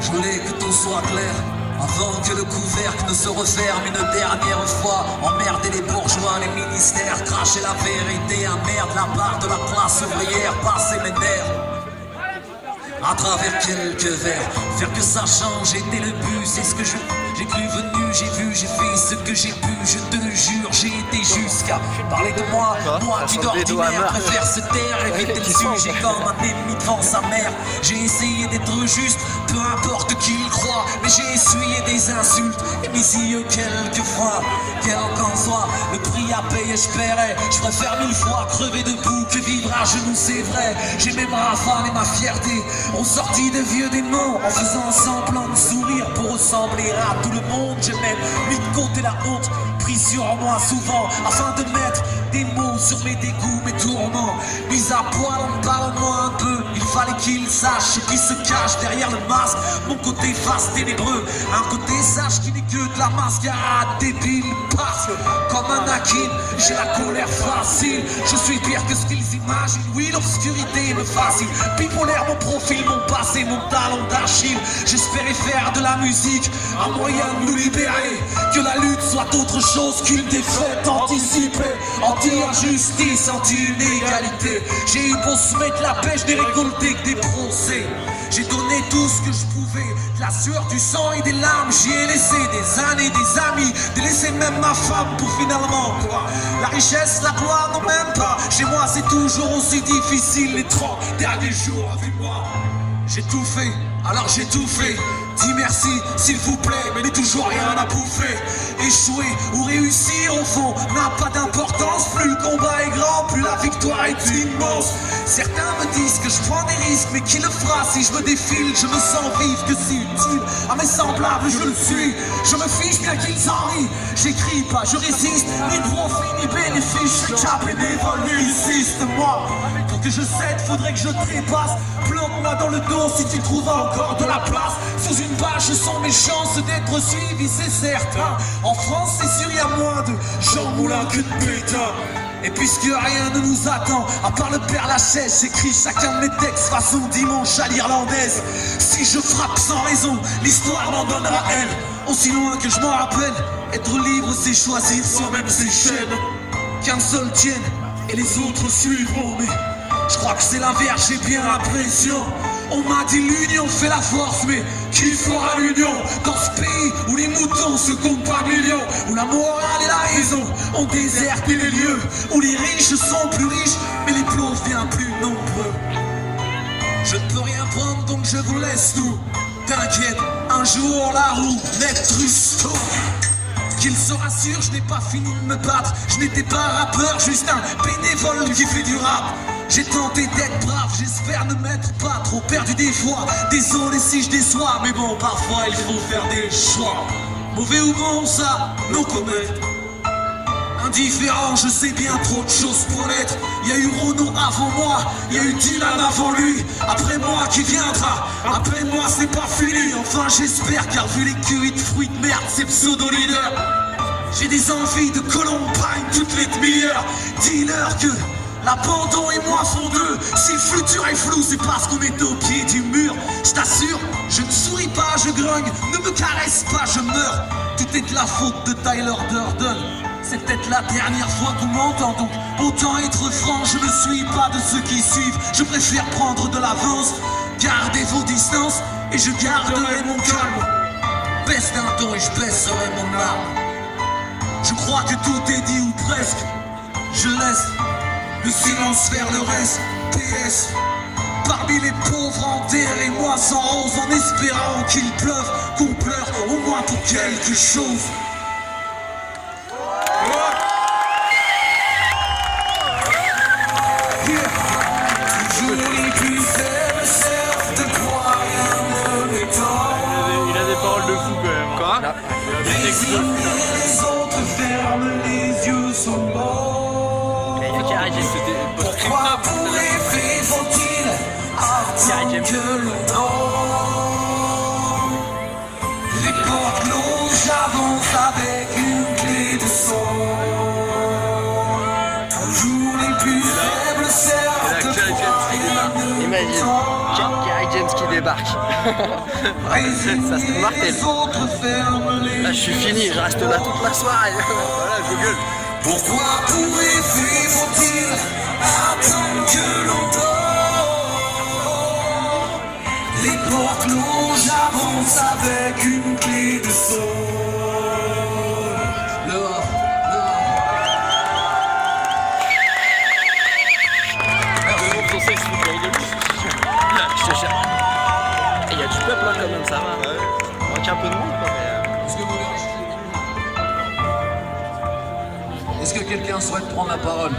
Je voulais que tout soit clair avant que le couvercle ne se referme une dernière fois. Emmerder les bourgeois, les ministères, cracher la vérité, emmerde la part de la classe ouvrière, passer mes nerfs à travers quelques vers, faire que ça change était le but, c'est ce que j'ai cru venu, j'ai vu, j'ai fait ce que j'ai pu, je te le jure, j'ai été jusqu'à parler de moi, moi qui d'ordinaire préfère se taire, éviter le sujet comme un ennemi devant sa mère. J'ai essayé d'être juste, peu importe qui il croit, mais j'ai essuyé des insultes et mes yeux quelquefois, quel qu'en soit le prix à payer, je paierai. Je préfère 1000 fois crever debout que vivre à genoux, c'est vrai. J'ai mes bras fans et ma fierté ont sorti de vieux démons en faisant semblant de sourire pour ressembler à tout le monde. J'ai même mis de côté la honte, pris sur moi souvent afin de mettre des mots sur mes dégoûts, mes tourments. Mis à poil en me parlant de moi un peu, il fallait qu'ils sachent ce qui se cache derrière le masque. Mon côté face ténébreux, un côté sage qui n'est que de la mascarade débile. Parce que comme un Anakin, j'ai la colère facile. Je suis pire que ce qu'ils imaginent. Oui, l'obscurité me fascine. Bipolaire, mon profil, mon passé, mon talent d'Achille. J'espérais faire de la musique un moyen de nous libérer. Que la lutte soit autre chose qu'une défaite anticipée. Anti-injustice, anti-inégalité. J'ai eu pour se mettre la pêche des récoltés que des procès. J'ai donné tout ce que je pouvais, de la sueur, du sang et des larmes. J'y ai laissé des années, des amis, délaissé même ma femme pour finalement quoi. La richesse, la gloire, non même pas. Chez moi c'est toujours aussi difficile, les 30 derniers jours avec moi. J'ai tout fait, alors j'ai tout fait. Dis merci, s'il vous plaît, mais toujours rien à bouffer. Échouer ou réussir au fond n'a pas d'importance. Plus le combat est grand, plus la victoire est immense. Certains me disent que je prends des risques, mais qui le fera si je me défile? Je me sens vivre que si utile à mes semblables, je le suis. Je me fiche bien qu'ils en rient. J'écris pas, je résiste, ni profit ni bénéfice. Je cap bénévole, insiste-moi. Pour que je cède, faudrait que je trépasse. Plante-moi dans le dos si tu trouves encore de la place. Sous une bâche sont mes chances d'être suivi, c'est certain. En France, c'est sûr, y a moins de Jean Moulin que de Pétain. Et puisque rien ne nous attend, à part le Père Lachaise, j'écris chacun de mes textes façon dimanche à l'irlandaise. Si je frappe sans raison, l'histoire m'en donnera elle. Aussi loin que je m'en rappelle, être libre c'est choisir soi-même ses chaînes. Qu'un seul tienne et les autres suivront, mais je crois que c'est l'inverse, j'ai bien l'impression. On m'a dit l'union fait la force, mais qui fera l'union dans ce pays où les moutons se comptent par millions, où la morale et la raison ont déserté les lieux, où les riches sont plus riches, mais les pauvres bien plus nombreux. Je ne peux rien prendre donc je vous laisse tout. T'inquiète, un jour la roue naîtra tôt. Qu'il se rassure, je n'ai pas fini de me battre. Je n'étais pas un rappeur, juste un bénévole qui fait du rap. J'ai tenté d'être brave, j'espère ne m'être pas trop perdu des fois. Désolé si je déçois, mais bon, parfois il faut faire des choix. Mauvais ou bon, ça, nous connaît. Indifférent, je sais bien trop de choses pour l'être. Il y a eu Renaud avant moi, il y a eu Dylan avant lui. Après moi qui viendra, après moi c'est pas fini. Enfin j'espère, car vu les cuits de fruits de merde, c'est pseudo-leader. J'ai des envies de Columbine toutes les demi-heures. Dis-leur que l'abandon et moi font deux. Si le futur est flou, c'est parce qu'on est au pied du mur. Je t'assure, je ne souris pas, je grogne. Ne me caresse pas, je meurs. Tout est de la faute de Tyler Durden. C'est peut-être la dernière fois qu'on m'entend, donc autant être franc, je ne suis pas de ceux qui suivent. Je préfère prendre de l'avance, gardez vos distances, et je garderai mon calme. Baisse d'un ton et je baisserai mon arme. Je crois que tout est dit ou presque. Je laisse le silence faire le reste. PS, parmi les pauvres enterrez-moi sans rose, en espérant qu'il pleuve, qu'on pleure au moins pour quelque chose. Il a des paroles de fou quand même. Quoi? Les autres ferment les yeux sont morts. Pourquoi pour les faits faut-il attendre que le temps? Les portes closes, j'avance avec une clé de son. Toujours les plus faibles servent de croire. Imagine, Gary James qui débarque. débarque. Ça se martèle. Là je suis fini, je reste là toute la soirée. Voilà, je gueule. Pourquoi pour rêver faut-il attendre que l'on dort? Les portes closes, j'avance avec une clé de sol. Le Je te cherche. Il y a du peuple là quand même, ça va. Ouais. On manque un peu de monde quoi, mais... Est-ce que quelqu'un souhaite prendre la parole?